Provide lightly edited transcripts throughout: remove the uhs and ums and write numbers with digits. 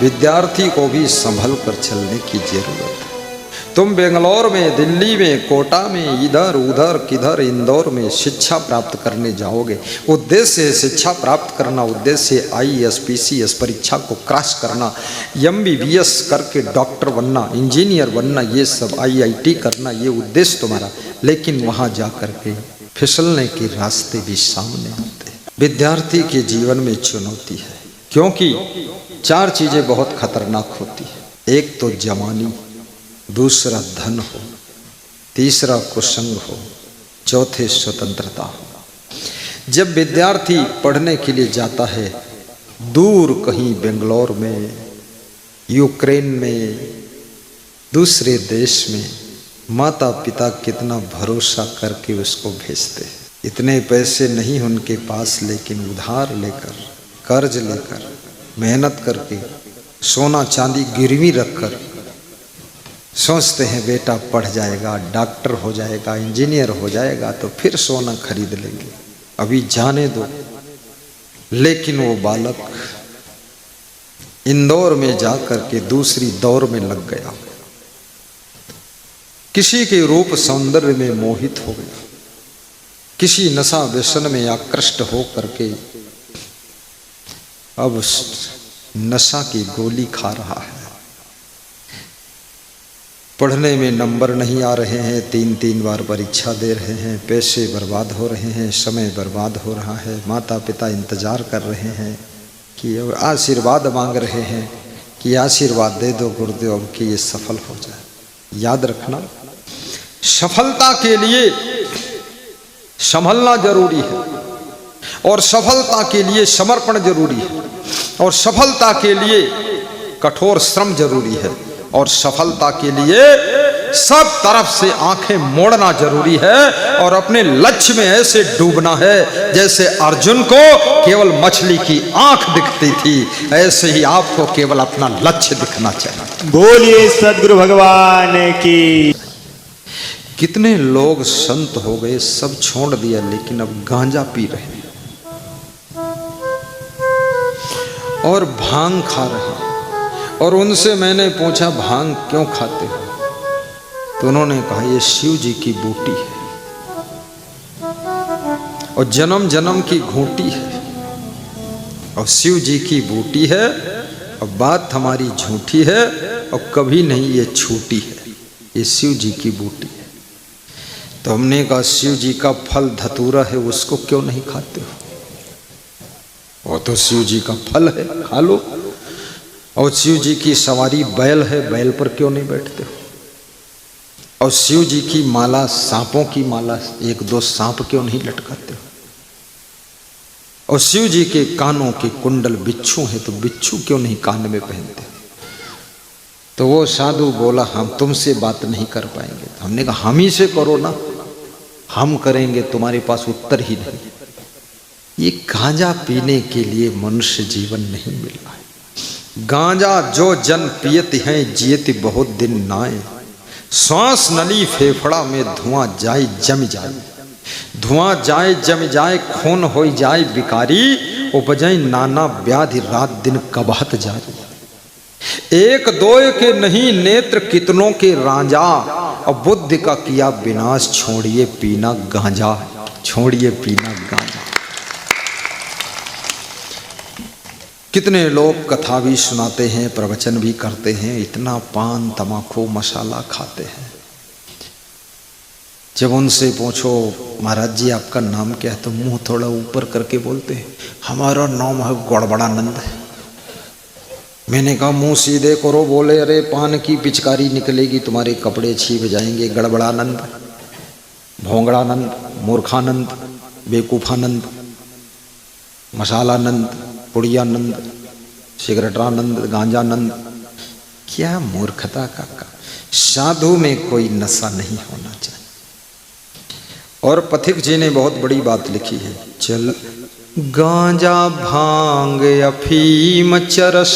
विद्यार्थी को भी संभल कर चलने की जरूरत है। तुम बेंगलोर में, दिल्ली में, कोटा में, इधर उधर किधर, इंदौर में शिक्षा प्राप्त करने जाओगे, उद्देश्य है शिक्षा प्राप्त करना, उद्देश्य है IAS PCS परीक्षा को क्रॉस करना, MBBS करके डॉक्टर बनना, इंजीनियर बनना, ये सब IIT करना, ये उद्देश्य तुम्हारा। लेकिन वहाँ जा कर के फिसलने के रास्ते भी सामने आते हैं। विद्यार्थी के जीवन में चुनौती है, क्योंकि 4 चीजें बहुत खतरनाक होती है। एक तो जवानी, दूसरा धन हो, तीसरा कुसंग हो, चौथे स्वतंत्रता हो। जब विद्यार्थी पढ़ने के लिए जाता है दूर कहीं बेंगलोर में, यूक्रेन में, दूसरे देश में, माता पिता कितना भरोसा करके उसको भेजते हैं। इतने पैसे नहीं उनके पास, लेकिन उधार लेकर, कर्ज लेकर, मेहनत करके, सोना चांदी गिरवी रखकर सोचते हैं बेटा पढ़ जाएगा, डॉक्टर हो जाएगा, इंजीनियर हो जाएगा तो फिर सोना खरीद लेंगे, अभी जाने दो। लेकिन वो बालक इंदौर में जाकर के दूसरी दौर में लग गया, किसी के रूप सौंदर्य में मोहित हो गया, किसी नशा व्यसन में आकृष्ट हो करके अब नशा की गोली खा रहा है। पढ़ने में नंबर नहीं आ रहे हैं, 3-3 बार परीक्षा दे रहे हैं, पैसे बर्बाद हो रहे हैं, समय बर्बाद हो रहा है, माता पिता इंतजार कर रहे हैं कि आशीर्वाद मांग रहे हैं कि आशीर्वाद दे दो गुरुदेव अब कि ये सफल हो जाए। याद रखना, सफलता के लिए संभलना जरूरी है, और सफलता के लिए समर्पण जरूरी है, और सफलता के लिए कठोर श्रम जरूरी है, और सफलता के लिए सब तरफ से आंखें मोड़ना जरूरी है, और अपने लक्ष्य में ऐसे डूबना है जैसे अर्जुन को केवल मछली की आंख दिखती थी, ऐसे ही आपको केवल अपना लक्ष्य दिखना चाहिए। बोलिए सद्गुरु भगवान की। कितने लोग संत हो गए, सब छोड़ दिया, लेकिन अब गांजा पी रहे हैं और भांग खा रहे हैं। और उनसे मैंने पूछा भांग क्यों खाते हो, तो उन्होंने कहा ये शिव जी की बूटी है और जन्म जन्म की घूंटी है, और शिव जी की बूटी है, और बात हमारी झूठी है और कभी नहीं ये छूटी है, ये शिव जी की बूटी है। तो हमने कहा शिव जी का फल धतूरा है, उसको क्यों नहीं खाते हो? वो तो शिव जी का फल है, खा लो। और शिव जी की सवारी बैल है, बैल पर क्यों नहीं बैठते हो? और शिव जी की माला, सांपों की माला, 1-2 सांप क्यों नहीं लटकाते हो? और शिव जी के कानों के कुंडल बिच्छू है, तो बिच्छू क्यों नहीं कान में पहनते? तो वो साधु बोला हम तुमसे बात नहीं कर पाएंगे। तो हमने कहा हम ही से करो ना, हम करेंगे, तुम्हारे पास उत्तर ही नहीं। ये गांजा पीने के लिए मनुष्य जीवन नहीं मिला है। गांजा जो जन पियत हैं जियत बहुत दिन नाए, श्वास नली फेफड़ा में धुआं जाए जम जाए, धुआं जाए जम जाए, खून हो जाए बिकारी, उपजय नाना व्याधि रात दिन कबहत जाए। 1-2 के नहीं नेत्र कितनों के रांझा, और बुद्धि का किया विनाश, छोड़िए पीना गांजा, छोड़िए पीना गांजा। कितने लोग कथा भी सुनाते हैं, प्रवचन भी करते हैं, इतना पान तमाकू मसाला खाते हैं। जब उनसे पूछो महाराज जी आपका नाम क्या है, तो मुंह थोड़ा ऊपर करके बोलते हैं हमारा नाम है गड़बड़ानंद है। मैंने कहा मुंह सीधे करो, बोले अरे पान की पिचकारी निकलेगी, तुम्हारे कपड़े छीप जाएंगे। गड़बड़ानंद, भोंगड़ानंद, मूर्खानंद, बेवकूफानंद, मसालानंद, पुड़ियानंद, सिगरेटानंद, गांजानंद, क्या मूर्खता का काम। साधु में कोई नशा नहीं होना चाहिए। और पथिक जी ने बहुत बड़ी बात लिखी है, चल गांजा भांग अफीम चरस,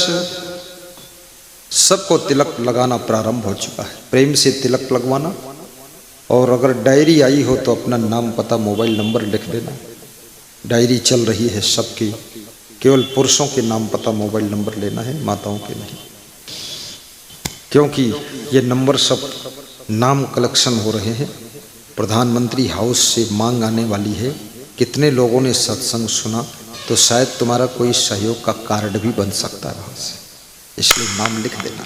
सबको तिलक लगाना प्रारंभ हो चुका है। प्रेम से तिलक लगवाना, और अगर डायरी आई हो तो अपना नाम पता मोबाइल नंबर लिख देना। डायरी चल रही है सबकी, केवल पुरुषों के नाम पता मोबाइल नंबर लेना है, माताओं के नहीं, क्योंकि ये नंबर सब नाम कलेक्शन हो रहे हैं। प्रधानमंत्री हाउस से मांग आने वाली है, कितने लोगों ने सत्संग सुना, तो शायद तुम्हारा कोई सहयोग का कार्ड भी बन सकता है वहाँ से, इसलिए नाम लिख देना।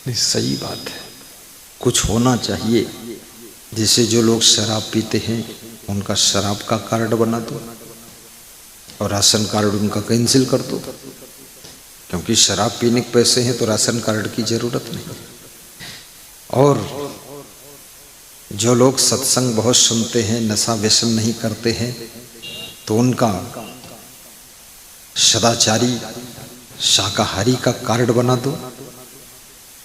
सही बात है, कुछ होना चाहिए। जैसे जो लोग शराब पीते हैं उनका शराब का कार्ड बना दो और राशन कार्ड उनका कैंसिल कर दो, क्योंकि शराब पीने के पैसे हैं तो राशन कार्ड की जरूरत नहीं। और जो लोग सत्संग बहुत सुनते हैं, नशा व्यसन नहीं करते हैं, तो उनका सदाचारी शाकाहारी का कार्ड बना दो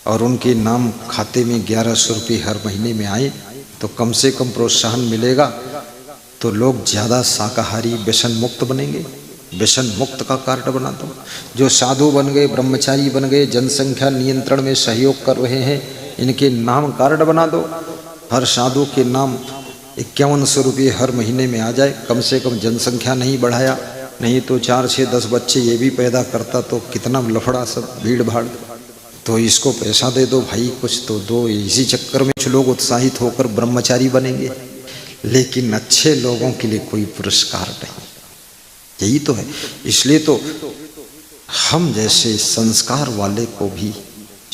और उनके नाम खाते में 1100 रुपये हर महीने में आए तो कम से कम प्रोत्साहन मिलेगा, तो लोग ज़्यादा शाकाहारी व्यसन मुक्त बनेंगे। व्यसन मुक्त का कार्ड बना दो। जो साधु बन गए, ब्रह्मचारी बन गए, जनसंख्या नियंत्रण में सहयोग कर रहे हैं, इनके नाम कार्ड बना दो। हर साधु के नाम 5100 रुपये हर महीने में आ जाए, कम से कम जनसंख्या नहीं बढ़ाया, नहीं तो 4, 6, 10 बच्चे ये भी पैदा करता तो कितना लफड़ा सब भीड़ भाड़। तो इसको पैसा दे दो भाई, कुछ तो दो। इसी चक्कर में कुछ लोग उत्साहित होकर ब्रह्मचारी बनेंगे, लेकिन अच्छे लोगों के लिए कोई पुरस्कार नहीं। यही तो है। इसलिए तो हम जैसे संस्कार वाले को भी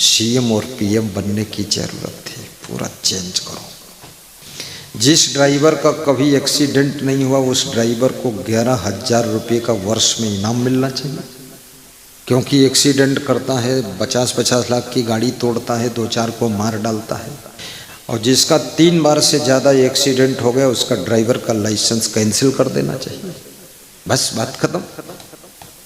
सीएम और पीएम बनने की जरूरत है। पूरा चेंज करो। जिस ड्राइवर का कभी एक्सीडेंट नहीं हुआ उस ड्राइवर को 11,000 रुपये का वर्ष में इनाम मिलना चाहिए, क्योंकि एक्सीडेंट करता है, 50-50 लाख की गाड़ी तोड़ता है, 2-4 को मार डालता है। और जिसका 3 बार से ज़्यादा एक्सीडेंट हो गया उसका ड्राइवर का लाइसेंस कैंसिल कर देना चाहिए। बस बात खत्म।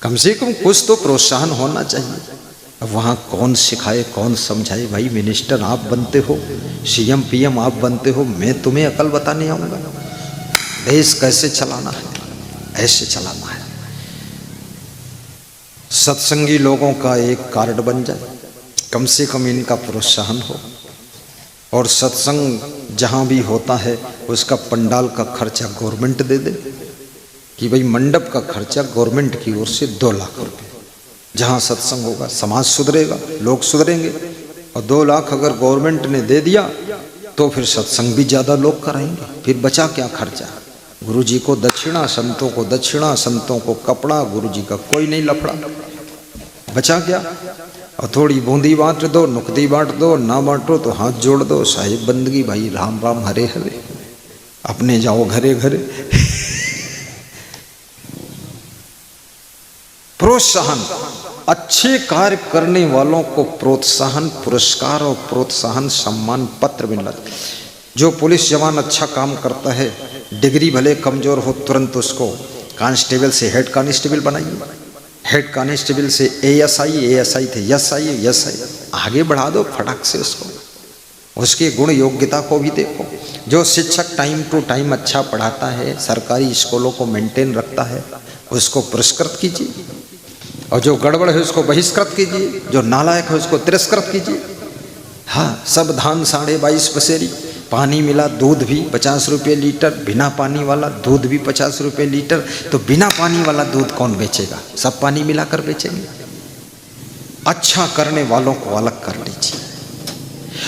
कम से कम कुछ तो प्रोत्साहन होना चाहिए। अब वहाँ कौन सिखाए, कौन समझाए? भाई मिनिस्टर आप बनते हो, सीएम पीएम आप बनते हो, मैं तुम्हें अकल बताने आऊँगा। देश कैसे चलाना है, ऐसे चलाना है। सत्संगी लोगों का एक कार्ड बन जाए, कम से कम इनका प्रोत्साहन हो। और सत्संग जहाँ भी होता है उसका पंडाल का खर्चा गवर्नमेंट दे दे, कि भाई मंडप का खर्चा गवर्नमेंट की ओर से 2 लाख रुपये। जहाँ सत्संग होगा समाज सुधरेगा, लोग सुधरेंगे। और 2 लाख अगर गवर्नमेंट ने दे दिया तो फिर सत्संग भी ज़्यादा लोग कराएंगे। फिर बचा क्या खर्चा? गुरु जी को दक्षिणा, संतों को दक्षिणा, संतों को कपड़ा, गुरु जी का कोई नहीं लफड़ा, बचा क्या? और थोड़ी बूंदी बांट दो, नुकदी बांट दो, ना बांटो तो हाथ जोड़ दो, साहिब बंदगी भाई, राम राम हरे हरे, अपने जाओ घरे घरे। प्रोत्साहन, अच्छे कार्य करने वालों को प्रोत्साहन, पुरस्कार और प्रोत्साहन सम्मान पत्र मिलना। जो पुलिस जवान अच्छा काम करता है, डिग्री भले कमजोर हो, तुरंत उसको कांस्टेबल से हेड कांस्टेबल बनाइए, हेड कांस्टेबल से एएसआई, एएसआई थे एसआई, एसआई आगे बढ़ा दो फटाक से उसको। उसके गुण योग्यता को भी देखो। जो शिक्षक टाइम टू टाइम अच्छा पढ़ाता है, सरकारी स्कूलों को मेंटेन रखता है, उसको पुरस्कृत कीजिए। और जो गड़बड़ है उसको बहिष्कृत कीजिए, जो नालायक है उसको तिरस्कृत कीजिए। हाँ, सब धान 22.5 पसेरी, पानी मिला दूध भी 50 रुपये लीटर, बिना पानी वाला दूध भी 50 रुपये लीटर। तो बिना पानी वाला दूध कौन बेचेगा? सब पानी मिलाकर बेचेंगे। अच्छा करने वालों को अलग कर लीजिए।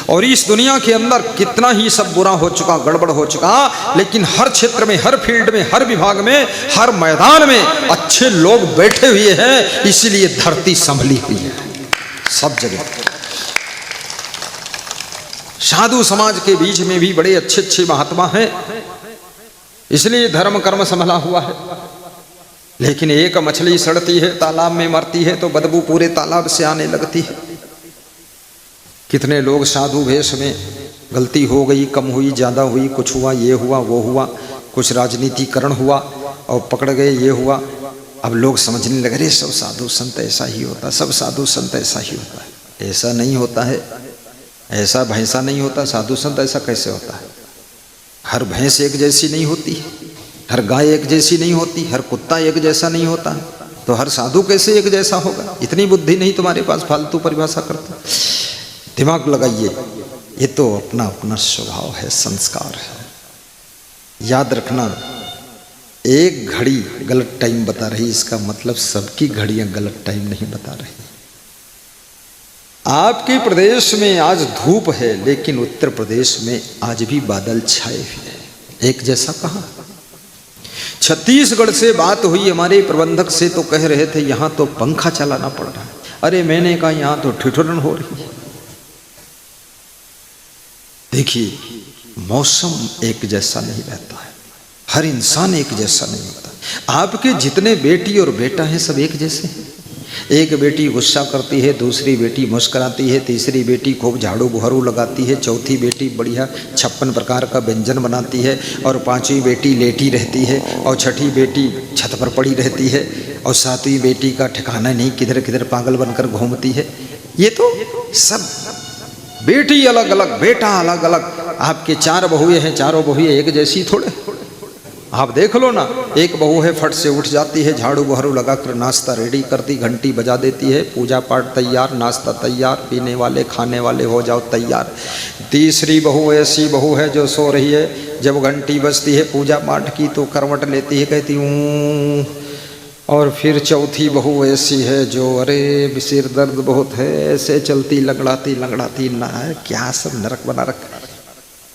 और इस दुनिया के अंदर कितना ही सब बुरा हो चुका, गड़बड़ हो चुका, लेकिन हर क्षेत्र में, हर फील्ड में, हर विभाग में, हर मैदान में अच्छे लोग बैठे हुए हैं। इसीलिए धरती संभली हुई है सब जगह। साधु समाज के बीच में भी बड़े अच्छे अच्छे महात्मा हैं, इसलिए धर्म कर्म संभला हुआ है। लेकिन एक मछली सड़ती है, तालाब में मरती है तो बदबू पूरे तालाब से आने लगती है। कितने लोग साधु वेश में, गलती हो गई, कम हुई, ज़्यादा हुई, कुछ हुआ, ये हुआ, वो हुआ, कुछ राजनीतिकरण हुआ और पकड़ गए, ये हुआ। अब लोग समझने लगे रे सब साधु संत ऐसा ही होता, सब साधु संत ऐसा ही होता है। ऐसा नहीं होता है, ऐसा भैंसा नहीं होता। साधु संत ऐसा कैसे होता है? हर भैंस एक जैसी नहीं होती, हर गाय एक जैसी नहीं होती, हर कुत्ता एक जैसा नहीं होता है, तो हर साधु कैसे एक जैसा होगा? इतनी बुद्धि नहीं तुम्हारे पास, फालतू परिभाषा करता। दिमाग लगाइए, ये तो अपना अपना स्वभाव है, संस्कार है। याद रखना, एक घड़ी गलत टाइम बता रही, इसका मतलब सबकी घड़ियां गलत टाइम नहीं बता रही। आपके प्रदेश में आज धूप है, लेकिन उत्तर प्रदेश में आज भी बादल छाए हुए हैं। एक जैसा कहा। छत्तीसगढ़ से बात हुई हमारे प्रबंधक से, तो कह रहे थे यहां तो पंखा चलाना पड़ रहा है। अरे मैंने कहा यहां तो ठिठुरन हो रही है। देखिए, मौसम एक जैसा नहीं रहता है, हर इंसान एक जैसा नहीं होता। आपके जितने बेटी और बेटा हैं सब एक जैसे हैं। एक बेटी गुस्सा करती है, दूसरी बेटी मुस्कुराती है, तीसरी बेटी खूब झाड़ू बुहरू लगाती है, चौथी बेटी बढ़िया 56 प्रकार का व्यंजन बनाती है, और पांचवी बेटी लेटी रहती है, और छठी बेटी छत पर पड़ी रहती है, और सातवीं बेटी का ठिकाना नहीं, किधर किधर पागल बनकर घूमती है। ये तो सब बेटी अलग अलग, बेटा अलग अलग। आपके 4 बहुएं हैं, चारों बहुएं एक जैसी थोड़े। आप देख लो ना, एक बहू है फट से उठ जाती है, झाड़ू बहरू लगाकर नाश्ता रेडी करती, घंटी बजा देती है, पूजा पाठ तैयार, नाश्ता तैयार, पीने वाले खाने वाले हो जाओ तैयार। तीसरी बहू ऐसी बहू है जो सो रही है, जब घंटी बजती है पूजा पाठ की तो करवट लेती है, कहती हूँ। और फिर चौथी बहू ऐसी है जो अरे सिर दर्द बहुत है, ऐसे चलती लंगड़ाती लंगड़ाती ना, क्या सब नरक बना रखा है।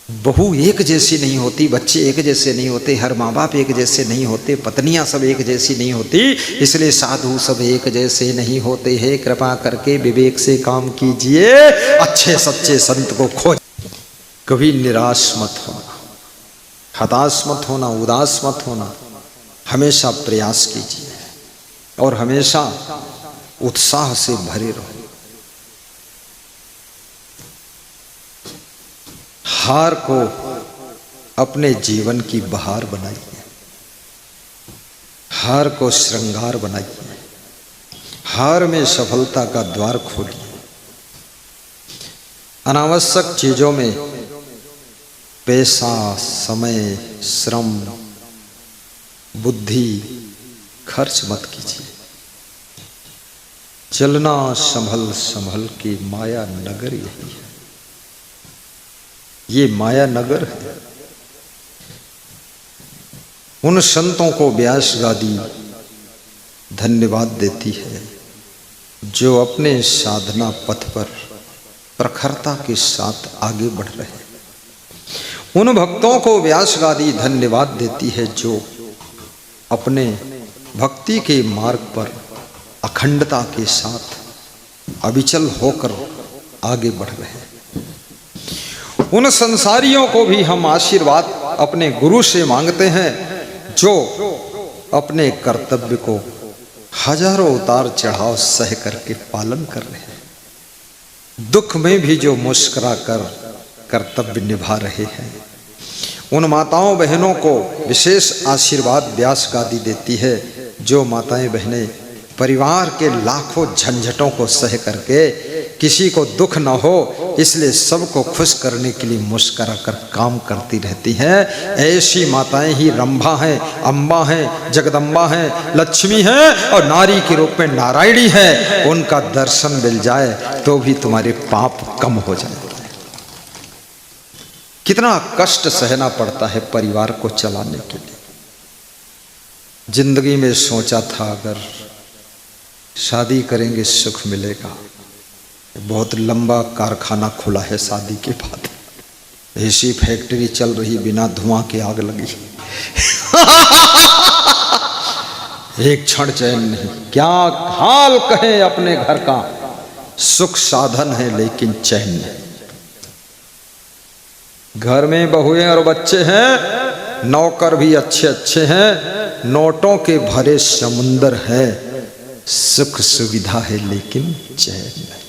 बहू एक जैसी नहीं होती, बच्चे एक जैसे नहीं होते, हर माँ बाप एक जैसे नहीं होते, पत्नियां सब एक जैसी नहीं होती, इसलिए साधु सब एक जैसे नहीं होते हैं। कृपा करके विवेक से काम कीजिए, अच्छे सच्चे संत को खोज। कभी निराश मत होना, हताश मत होना, उदास मत होना, हमेशा प्रयास कीजिए और हमेशा उत्साह से भरे रहो। हार को अपने जीवन की बहार बनाइए, हार को श्रृंगार बनाइए, हार में सफलता का द्वार खोलिए। अनावश्यक चीजों में पैसा, समय, श्रम, बुद्धि खर्च मत कीजिए। चलना संभल संभल के माया नगर यही है, ये माया नगर है। उन संतों को व्यास गादी धन्यवाद देती है जो अपने साधना पथ पर प्रखरता के साथ आगे बढ़ रहे हैं। उन भक्तों को व्यास गादी धन्यवाद देती है जो अपने भक्ति के मार्ग पर अखंडता के साथ अविचल होकर आगे बढ़ रहे हैं। उन संसारियों को भी हम आशीर्वाद अपने गुरु से मांगते हैं जो अपने कर्तव्य को हजारों उतार चढ़ाव सह करके पालन कर रहे हैं। दुख में भी जो मुस्कुरा कर कर्तव्य निभा रहे हैं, उन माताओं बहनों को विशेष आशीर्वाद व्यास गादी देती है जो माताएं बहनें परिवार के लाखों झंझटों को सह करके किसी को दुख न हो इसलिए सबको खुश करने के लिए मुस्कुरा कर काम करती रहती हैं। ऐसी माताएं ही रंभा हैं, अम्बा हैं, जगदम्बा हैं, लक्ष्मी हैं और नारी के रूप में नारायणी है। उनका दर्शन मिल जाए तो भी तुम्हारे पाप कम हो जाए। कितना कष्ट सहना पड़ता है परिवार को चलाने के लिए। जिंदगी में सोचा था अगर शादी करेंगे सुख मिलेगा, बहुत लंबा कारखाना खुला है शादी के बाद, ऐसी फैक्ट्री चल रही बिना धुआं के आग लगी एक क्षण चैन नहीं। क्या हाल कहें अपने घर का, सुख साधन है लेकिन चैन नहीं। घर में बहुएं और बच्चे हैं, नौकर भी अच्छे अच्छे हैं, नोटों के भरे समुंदर है, सुख सुविधा है लेकिन चैन नहीं।